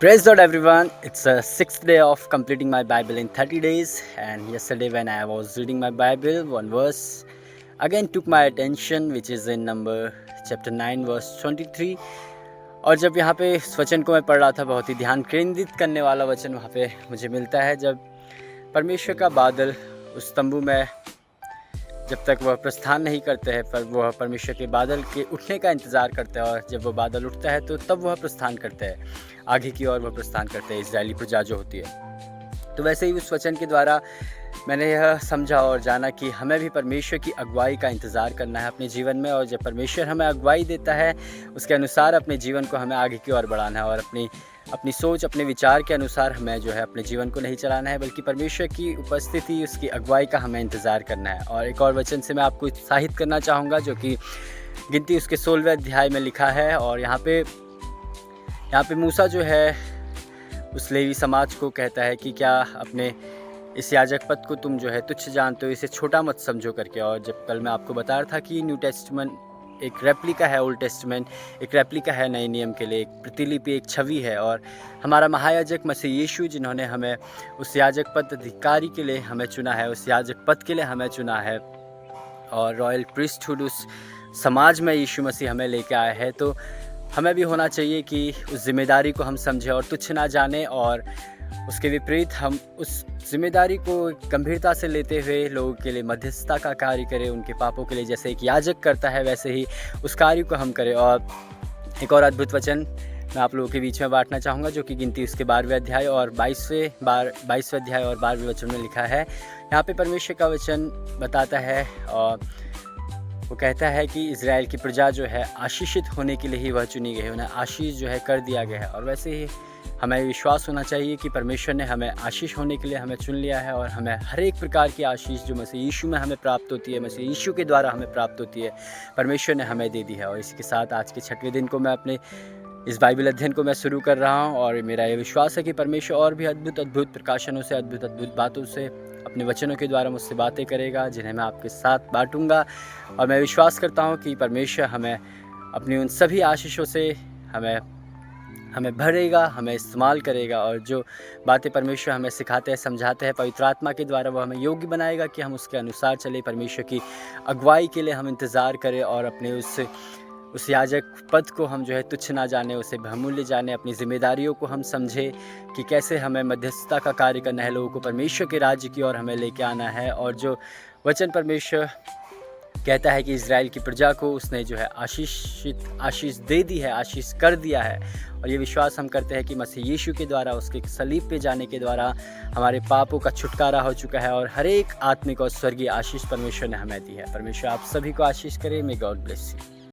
Praise God, everyone. It's the sixth day of completing my Bible in 30 days. And yesterday, when I was reading my Bible, one verse again took my attention, which is in number chapter 9, verse 23. और जब यहाँ पे इस वचन को मैं पढ़ रहा था, बहुत ही ध्यान केंद्रित करने वाला वचन वहाँ पे मुझे मिलता है। जब परमेश्वर का बादल उस तंबू में जब तक वह प्रस्थान नहीं करते हैं, पर वह परमेश्वर के बादल के उठने का इंतज़ार करते हैं, और जब वह बादल उठता है तो तब वह प्रस्थान करते हैं, आगे की ओर वह प्रस्थान करते हैं, इजरायली प्रजा जो होती है। तो वैसे ही उस वचन के द्वारा मैंने यह समझा और जाना कि हमें भी परमेश्वर की अगुवाई का इंतज़ार करना है अपने जीवन में, और जब परमेश्वर हमें अगुवाई देता है उसके अनुसार अपने जीवन को हमें आगे की ओर बढ़ाना है, और अपनी सोच, अपने विचार के अनुसार हमें जो है अपने जीवन को नहीं चलाना है, बल्कि परमेश्वर की उपस्थिति, उसकी अगुवाई का हमें इंतज़ार करना है। और एक और वचन से मैं आपको उत्साहित करना चाहूँगा, जो कि गिनती उसके 16वें अध्याय में लिखा है। और यहाँ पे मूसा जो है उस लेवी समाज को कहता है कि क्या अपने इस याजक पद को तुम जो है तुच्छ जानते हो, इसे छोटा मत समझो करके। और जब कल मैं आपको बता रहा था कि न्यू टेस्टमेंट एक रेप्लिका है, ओल्ड टेस्टमेंट एक रेप्लिका है नए नियम के लिए, एक प्रतिलिपि, एक छवि है। और हमारा महायाजक मसीह यीशु, जिन्होंने हमें उस याजक पद अधिकारी के लिए हमें चुना है, उस याजक पद के लिए हमें चुना है, और रॉयल प्रीस्टहुड उस समाज में यीशु मसीह हमें लेके आए हैं। तो हमें भी होना चाहिए कि उस जिम्मेदारी को हम समझें और तुच्छ ना जाने, और उसके विपरीत हम उस जिम्मेदारी को गंभीरता से लेते हुए लोगों के लिए मध्यस्थता का कार्य करें, उनके पापों के लिए, जैसे एक याजक करता है वैसे ही उस कार्य को हम करें। और एक और अद्भुत वचन मैं आप लोगों के बीच में बांटना चाहूँगा, जो कि गिनती उसके 12वें अध्याय और 22वें अध्याय और 12वें वचन में लिखा है। यहाँ पे परमेश्वर का वचन बताता है, और वो कहता है कि इज़राइल की प्रजा जो है आशीषित होने के लिए ही वह चुनी गई है, उन्हें आशीष जो है कर दिया गया है। और वैसे ही हमें विश्वास होना चाहिए कि परमेश्वर ने हमें आशीष होने के लिए हमें चुन लिया है, और हमें हर एक प्रकार की आशीष जो मसीह यीशु में हमें प्राप्त होती है, मसीह यीशु के द्वारा हमें प्राप्त होती है, परमेश्वर ने हमें दे दी है। और इसके साथ आज के 6वें दिन को मैं अपने इस बाइबल अध्ययन को मैं शुरू कर रहा हूँ, और मेरा ये विश्वास है कि परमेश्वर और भी अद्भुत प्रकाशनों से, अद्भुत बातों से, अपने वचनों के द्वारा मुझसे बातें करेगा, जिन्हें मैं आपके साथ बांटूंगा। और मैं विश्वास करता हूँ कि परमेश्वर हमें अपनी उन सभी आशीषों से हमें भरेगा, हमें इस्तेमाल करेगा, और जो बातें परमेश्वर हमें सिखाते हैं, समझाते हैं पवित्र आत्मा के द्वारा, वो हमें योग्य बनाएगा कि हम उसके अनुसार चले, परमेश्वर की अगुवाई के लिए हम इंतज़ार करें, और अपने उस याजक पद को हम जो है तुच्छ ना जाने, उसे बहुमूल्य जाने, अपनी जिम्मेदारियों को हम समझें कि कैसे हमें मध्यस्थता का कार्य करना है, लोगों को परमेश्वर के राज्य की ओर हमें लेके आना है। और जो वचन परमेश्वर कहता है कि इज़राइल की प्रजा को उसने जो है आशीष दे दी है, आशीष कर दिया है, और ये विश्वास हम करते हैं कि मसीह यीशु के द्वारा, उसके सलीब पे जाने के द्वारा हमारे पापों का छुटकारा हो चुका है, और हर एक आत्मिक और स्वर्गीय आशीष परमेश्वर ने हमें दी है। परमेश्वर आप सभी को आशीष करे। May God bless you.